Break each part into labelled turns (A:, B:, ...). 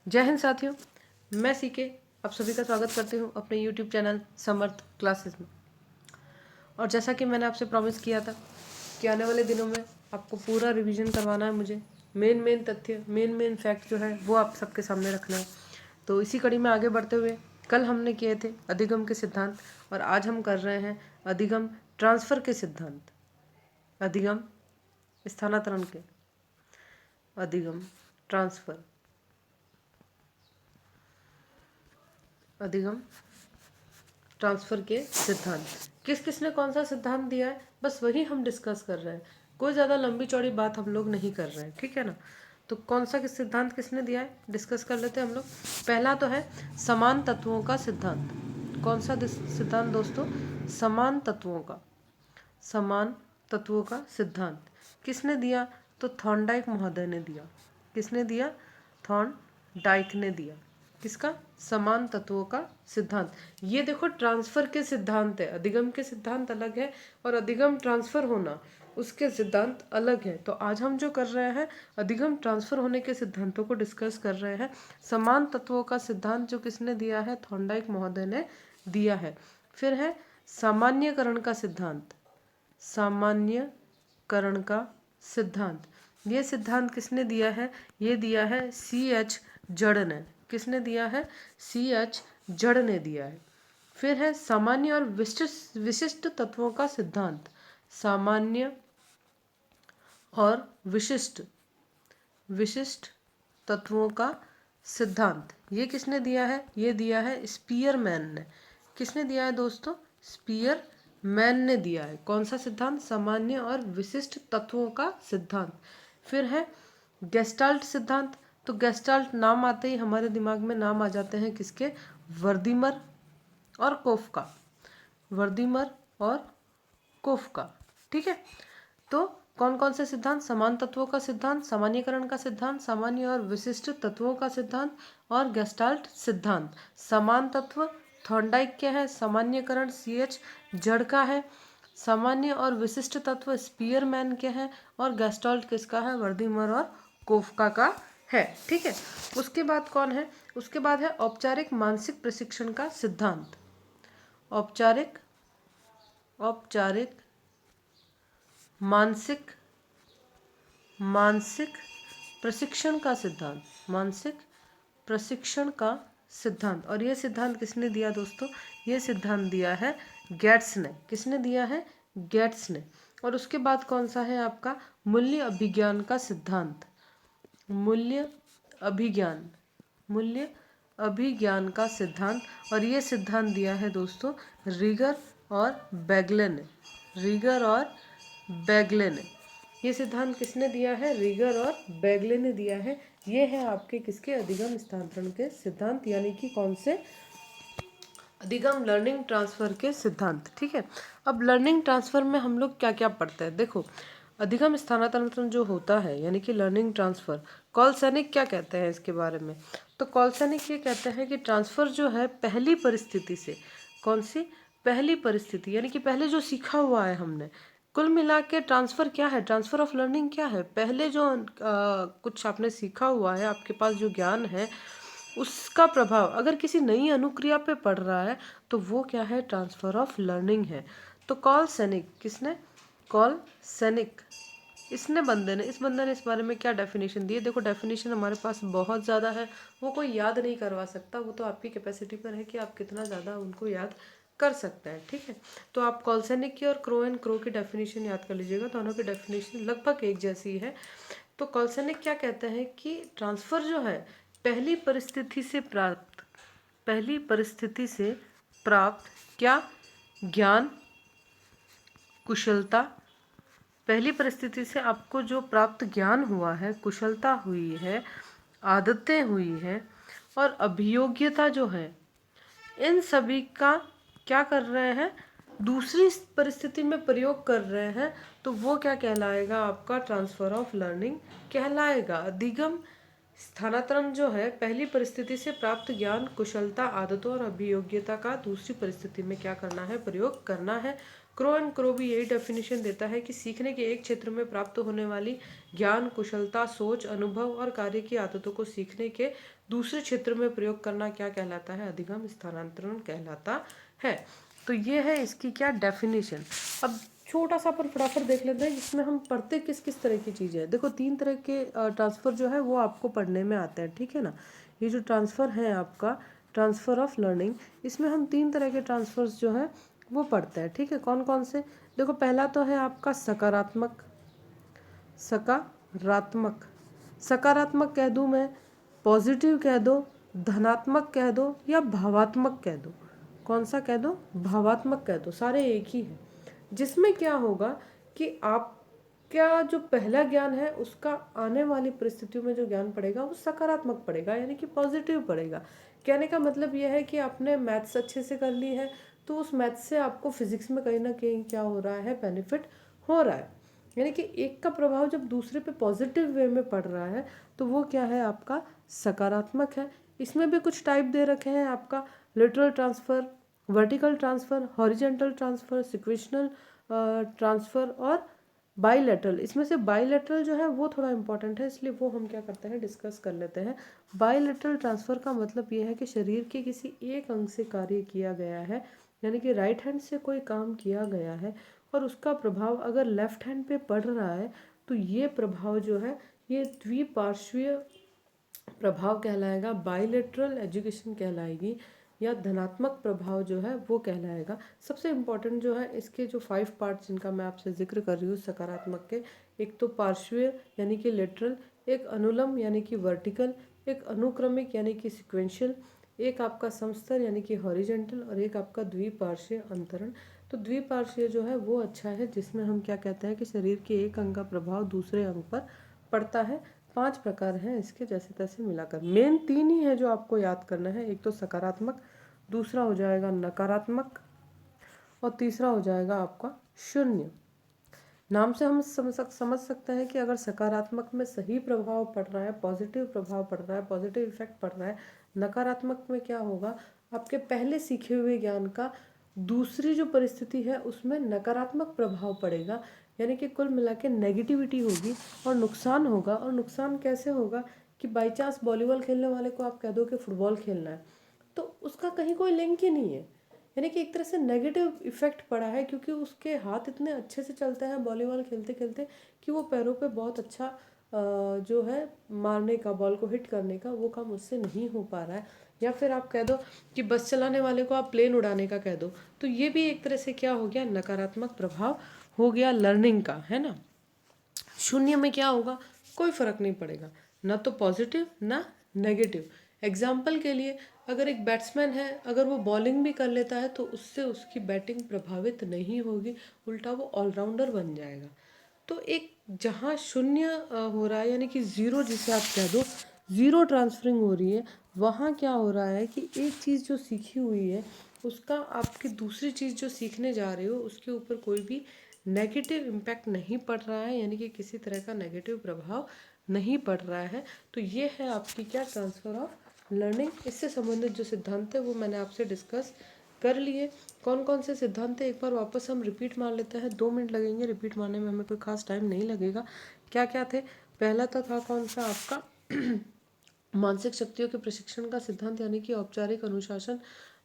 A: जय हिंद साथियों, मैं सीके आप सभी का स्वागत करती हूँ अपने YouTube चैनल समर्थ क्लासेस में। और जैसा कि मैंने आपसे प्रॉमिस किया था कि आने वाले दिनों में आपको पूरा रिवीजन करवाना है, मुझे मेन तथ्य मेन फैक्ट जो है वो आप सबके सामने रखना है। तो इसी कड़ी में आगे बढ़ते हुए कल हमने किए थे अधिगम के सिद्धांत और आज हम कर रहे हैं अधिगम ट्रांसफ़र के सिद्धांत। अधिगम स्थानांतरण के, अधिगम ट्रांसफ़र, अधिगम ट्रांसफ़र के सिद्धांत। किस किसने कौन सा सिद्धांत दिया है बस वही हम डिस्कस कर रहे हैं, कोई ज़्यादा लंबी चौड़ी बात हम लोग नहीं कर रहे हैं, ठीक है ना। तो कौन सा किस सिद्धांत किसने दिया है डिस्कस कर लेते हैं हम लोग। पहला तो है समान तत्वों का सिद्धांत। कौन सा सिद्धांत दोस्तों? समान तत्वों का, समान तत्वों का सिद्धांत किसने दिया? तो थॉर्नडाइक महोदय ने दिया। किसने दिया? थॉर्नडाइक ने दिया। किसका? समान तत्वों का सिद्धांत। ये देखो ट्रांसफर के सिद्धांत है, अधिगम के सिद्धांत अलग है और अधिगम ट्रांसफर होना उसके सिद्धांत अलग है। तो आज हम जो कर रहे हैं अधिगम ट्रांसफर होने के सिद्धांतों को डिस्कस कर रहे हैं। समान तत्वों का सिद्धांत जो किसने दिया है? थॉर्नडाइक महोदय ने दिया है। फिर है सामान्यकरण का सिद्धांत। सामान्यकरण का सिद्धांत, ये सिद्धांत किसने दिया है? ये दिया है C.H. जड़ ने। किसने दिया है? C.H. जड़ ने दिया है। फिर है सामान्य और विशिष्ट तत्वों का सिद्धांत। सामान्य और विशिष्ट तत्वों का सिद्धांत, ये किसने दिया है? ये दिया है स्पीयरमैन ने। किसने दिया है दोस्तों? स्पीयरमैन ने दिया है। कौन सा सिद्धांत? सामान्य और विशिष्ट तत्वों का सिद्धांत। फिर है गेस्टाल्ट सिद्धांत। तो गेस्टाल्ट नाम आते ही हमारे दिमाग में नाम आ जाते हैं किसके? वर्दीमर और कोफका। वर्दीमर और कोफका, ठीक है। तो कौन कौन से सिद्धांत? समान तत्वों का सिद्धांत, सामान्यकरण का सिद्धांत, सामान्य और विशिष्ट तत्वों का सिद्धांत और गेस्टाल्ट सिद्धांत। समान तत्व थॉर्नडाइक के हैं, सामान्यकरण C.H. जड़ का है, सामान्य और विशिष्ट तत्व स्पीयरमैन के हैं और गेस्टाल्ट किसका है? वर्दीमर और कोफका का है, ठीक है। उसके बाद कौन है? उसके बाद है औपचारिक मानसिक प्रशिक्षण का सिद्धांत। औपचारिक मानसिक प्रशिक्षण का सिद्धांत। मानसिक प्रशिक्षण का सिद्धांत। और ये सिद्धांत किसने दिया दोस्तों? ये सिद्धांत दिया है गेट्स ने। किसने दिया है? गेट्स ने। और उसके बाद कौन सा है आपका? मूल्य अभिज्ञान का सिद्धांत। मूल्य अभिज्ञान का सिद्धांत। और ये सिद्धांत दिया है दोस्तों रीगर और बैगले ने। रीगर और बैगले ने। ये सिद्धांत किसने दिया है? रीगर और बैगले ने दिया है। ये है आपके किसके? अधिगम स्थानांतरण के सिद्धांत, यानी कि कौन से? अधिगम लर्निंग ट्रांसफर के सिद्धांत, ठीक है। अब लर्निंग ट्रांसफर में हम लोग क्या क्या पढ़ते हैं? देखो, अधिगम स्थानांतरण जो होता है यानी कि लर्निंग ट्रांसफर, कॉलसैनिक क्या कहते हैं इसके बारे में? तो कॉलसैनिक ये कहते हैं कि ट्रांसफर जो है पहली परिस्थिति से, कौन सी? पहली परिस्थिति, यानी कि पहले जो सीखा हुआ है हमने, कुल मिला के ट्रांसफ़र क्या है? ट्रांसफ़र ऑफ लर्निंग क्या है? पहले जो कुछ आपने सीखा हुआ है, आपके पास जो ज्ञान है, उसका प्रभाव अगर किसी नई अनुक्रिया पे पड़ रहा है तो वो क्या है? ट्रांसफ़र ऑफ लर्निंग है। तो कॉलसैनिक, किसने? कॉलसैनिक, इस बंदे ने इस बारे में क्या डेफिनेशन दी है? देखो, डेफिनेशन हमारे पास बहुत ज़्यादा है, वो कोई याद नहीं करवा सकता, वो तो आपकी कैपेसिटी पर है कि आप कितना ज़्यादा उनको याद कर सकते हैं, ठीक है। तो आप कॉलसैनिक की और क्रो एंड क्रो की डेफिनेशन याद कर लीजिएगा, दोनों की डेफिनेशन लगभग एक जैसी है। तो कॉलसैनिक क्या कहते हैं कि ट्रांसफ़र जो है पहली परिस्थिति से प्राप्त क्या? ज्ञान, कुशलता, पहली परिस्थिति से आपको जो प्राप्त ज्ञान हुआ है, कुशलता हुई है, आदतें हुई हैं और अभियोग्यता जो है, इन सभी का क्या कर रहे हैं? दूसरी परिस्थिति में प्रयोग कर रहे हैं, तो वो क्या कहलाएगा? आपका ट्रांसफ़र ऑफ लर्निंग कहलाएगा। अधिगम स्थानांतरण जो है पहली परिस्थिति से प्राप्त ज्ञान, कुशलता, आदतों और अभियोग्यता का दूसरी परिस्थिति में क्या करना है? प्रयोग करना है। क्रो एंड क्रो भी यही डेफिनेशन देता है कि सीखने के एक क्षेत्र में प्राप्त होने वाली ज्ञान, कुशलता, सोच, अनुभव और कार्य की आदतों को सीखने के दूसरे क्षेत्र में प्रयोग करना क्या कहलाता है? अधिगम स्थानांतरण कहलाता है। तो ये है इसकी क्या डेफिनेशन। अब छोटा सा पर फटाफट देख लेते हैं जिसमें हम पढ़ते किस किस तरह की चीज़ें हैं। देखो 3 तरह के ट्रांसफ़र जो है वो आपको पढ़ने में आते हैं, ठीक है ना। ये जो ट्रांसफ़र है आपका ट्रांसफ़र ऑफ लर्निंग, इसमें हम 3 तरह के ट्रांसफ़र्स जो है वो पढ़ते हैं, ठीक है। कौन कौन से? देखो पहला तो है आपका सकारात्मक। सकारात्मक सकारात्मक कह दूँ मैं, पॉजिटिव कह दो, धनात्मक कह दो या भावात्मक कह दो। कौन सा कह दो? भावात्मक कह दो, सारे एक ही है। जिसमें क्या होगा कि आप क्या जो पहला ज्ञान है उसका आने वाली परिस्थितियों में जो ज्ञान पड़ेगा वो सकारात्मक पड़ेगा, यानी कि पॉजिटिव पड़ेगा। कहने का मतलब यह है कि आपने मैथ्स अच्छे से कर ली है तो उस मैथ्स से आपको फिजिक्स में कहीं ना कहीं क्या हो रहा है, बेनिफिट हो रहा है। यानी कि एक का प्रभाव जब दूसरे पे पॉजिटिव वे में पड़ रहा है तो वो क्या है, आपका सकारात्मक है। इसमें भी कुछ टाइप दे रखे हैं आपका, lateral transfer, vertical transfer, horizontal transfer, sequential transfer और बाईलेटरल। इसमें से बाईलेटरल जो है वो थोड़ा इंपॉर्टेंट है, इसलिए वो हम क्या करते हैं, डिस्कस कर लेते हैं। बाईलेटरल ट्रांसफ़र का मतलब ये है कि शरीर के किसी एक अंग से कार्य किया गया है, यानी कि राइट हैंड से कोई काम किया गया है और उसका प्रभाव अगर लेफ्ट हैंड पे पड़ रहा है तो ये प्रभाव जो है ये द्विपार्श्वीय प्रभाव कहलाएगा, बाईलेटरल एजुकेशन कहलाएगी, या धनात्मक प्रभाव जो है वो कहलाएगा। सबसे इम्पोर्टेंट जो है इसके जो 5 पार्ट जिनका मैं आपसे जिक्र कर रही हूँ सकारात्मक के, एक तो पार्श्वीय यानी कि लेटरल, एक अनुलम यानी कि वर्टिकल, एक अनुक्रमिक यानी कि सिक्वेंशियल, एक आपका समस्तर यानी कि हॉरिजेंटल और एक आपका द्विपार्श्वीय अंतरण। तो द्विपार्श्वीय जो है वो अच्छा है, जिसमें हम क्या कहते हैं कि शरीर के एक अंग का प्रभाव दूसरे अंग पर पड़ता है। 5 प्रकार हैं इसके, जैसे तैसे मिलाकर मेन 3 ही है जो आपको याद करना है। एक तो सकारात्मक, दूसरा हो जाएगा नकारात्मक और तीसरा हो जाएगा आपका शून्य। नाम से हम समझ सकते हैं कि अगर सकारात्मक में सही प्रभाव पड़ रहा है, पॉजिटिव प्रभाव पड़ रहा है, पॉजिटिव इफेक्ट पड़ रहा है, नकारात्मक में क्या होगा, आपके पहले सीखे हुए ज्ञान का दूसरी जो परिस्थिति है उसमें नकारात्मक प्रभाव पड़ेगा, यानी कि कुल मिला के नेगेटिविटी होगी और नुकसान होगा। और नुकसान कैसे होगा कि बाई चांस वॉलीबॉल खेलने वाले को आप कह दो कि फुटबॉल खेलना है तो उसका कहीं कोई लिंक ही नहीं है, यानी कि एक तरह से नेगेटिव इफेक्ट पड़ा है, क्योंकि उसके हाथ इतने अच्छे से चलते हैं वॉलीबॉल खेलते खेलते कि वो पैरों पे बहुत अच्छा जो है मारने का, बॉल को हिट करने का वो काम उससे नहीं हो पा रहा है। या फिर आप कह दो कि बस चलाने वाले को आप प्लेन उड़ाने का कह दो, तो ये भी एक तरह से क्या हो गया, नकारात्मक प्रभाव हो गया लर्निंग का, है ना। शून्य में क्या होगा, कोई फर्क नहीं पड़ेगा, ना तो पॉजिटिव ना नेगेटिव। एग्जाम्पल के लिए अगर एक बैट्समैन है, अगर वो बॉलिंग भी कर लेता है तो उससे उसकी बैटिंग प्रभावित नहीं होगी, उल्टा वो ऑलराउंडर बन जाएगा। तो एक जहाँ शून्य हो रहा है, यानी कि ज़ीरो जिसे आप कह दो, ज़ीरो ट्रांसफरिंग हो रही है, वहाँ क्या हो रहा है कि एक चीज़ जो सीखी हुई है उसका आपकी दूसरी चीज़ जो सीखने जा रहे हो उसके ऊपर कोई भी नेगेटिव इम्पैक्ट नहीं पड़ रहा है, यानी कि किसी तरह का नेगेटिव प्रभाव नहीं पड़ रहा है। तो ये है आपकी क्या, ट्रांसफ़र ऑफ लर्निंग। इससे संबंधित जो सिद्धांत है वो मैंने आपसे डिस्कस कर लिए। कौन कौन से सिद्धांत है एक बार वापस हम रिपीट मार लेते हैं, 2 मिनट लगेंगे रिपीट मारने में, हमें कोई खास टाइम नहीं लगेगा। क्या क्या थे? पहला तो था कौन सा आपका मानसिक शक्तियों के प्रशिक्षण का सिद्धांत, यानी कि औपचारिक अनुशासन।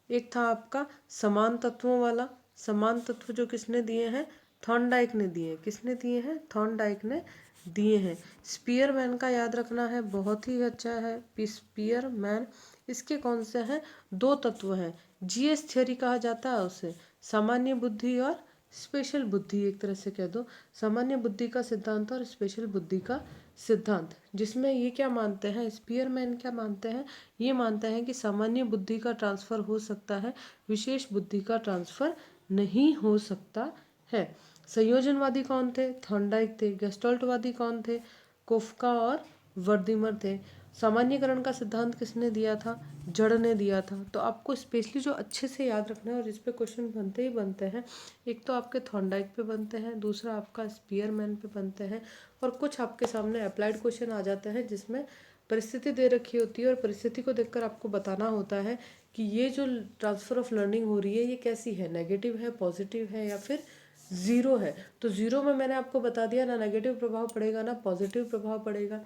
A: एक था आपका समान तत्वों वाला। समान तत्व जो किसने दिए हैं, थॉर्नडाइक ने दिए हैं। किसने दिए हैं, थॉर्नडाइक ने दिए हैं। स्पीयरमैन का याद रखना है, बहुत ही अच्छा है स्पीयरमैन। इसके कौन से हैं, 2 तत्व हैं। जीएस थ्योरी कहा जाता है उसे, सामान्य बुद्धि और स्पेशल बुद्धि, एक तरह से कह दो सामान्य बुद्धि का सिद्धांत और स्पेशल बुद्धि का सिद्धांत। जिसमें ये क्या मानते हैं, स्पीयरमैन क्या मानते हैं, ये मानते हैं कि सामान्य बुद्धि का ट्रांसफ़र हो सकता है, विशेष बुद्धि का ट्रांसफ़र नहीं हो सकता है। संयोजनवादी कौन थे, थॉर्नडाइक थे। गेस्टाल्टवादी कौन थे, कोफका और वर्दीमर थे। सामान्यकरण का सिद्धांत किसने दिया था, जड़ ने दिया था। तो आपको स्पेशली जो अच्छे से याद रखना है और इस पे क्वेश्चन बनते ही बनते हैं, एक तो आपके थॉर्नडाइक पे बनते हैं, दूसरा आपका स्पीयरमैन पे बनते हैं, और कुछ आपके सामने अप्लाइड क्वेश्चन आ जाते हैं जिसमें परिस्थिति दे रखी होती है और परिस्थिति को देखकर आपको बताना होता है कि ये जो ट्रांसफ़र ऑफ लर्निंग हो रही है ये कैसी है, नेगेटिव है, पॉजिटिव है या फिर ज़ीरो है, तो ज़ीरो में मैंने आपको बता दिया ना नेगेटिव प्रभाव पड़ेगा ना पॉजिटिव प्रभाव पड़ेगा।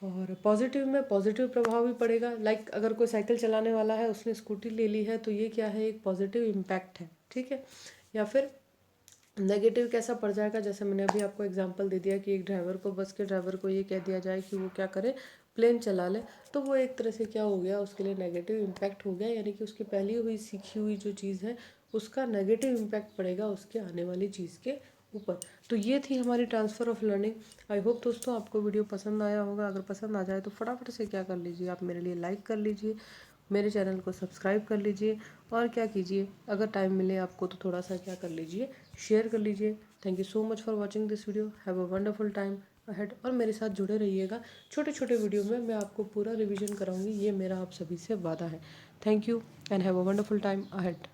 A: और पॉजिटिव में पॉजिटिव प्रभाव भी पड़ेगा। लाइक अगर कोई साइकिल चलाने वाला है, उसने स्कूटी ले ली है, तो ये क्या है, एक पॉजिटिव इम्पैक्ट है, ठीक है। या फिर नेगेटिव कैसा पड़ जाएगा, जैसे मैंने अभी आपको एग्जांपल दे दिया कि एक ड्राइवर को, बस के ड्राइवर को ये कह दिया जाए कि वो क्या करे, प्लेन चला ले, तो वो एक तरह से क्या हो गया, उसके लिए नेगेटिव इम्पैक्ट हो गया, यानी कि उसकी पहली हुई सीखी हुई जो चीज़ है उसका नेगेटिव इम्पैक्ट पड़ेगा उसके आने वाली चीज़ के ऊपर। तो ये थी हमारी transfer of learning. I hope दोस्तों आपको वीडियो पसंद आया होगा। अगर पसंद आ जाए तो फटाफट से क्या कर लीजिए, आप मेरे लिए लाइक कर लीजिए, मेरे चैनल को सब्सक्राइब कर लीजिए, और क्या कीजिए, अगर टाइम मिले आपको तो थोड़ा सा क्या कर लीजिए, शेयर कर लीजिए। Thank you so much for watching this video. Have a wonderful time ahead. और मेरे साथ जुड़े रहिएगा, छोटे छोटे वीडियो में मैं आपको पूरा रिवीजन कराऊंगी, ये मेरा आप सभी से वादा है। Thank you and have a wonderful time ahead.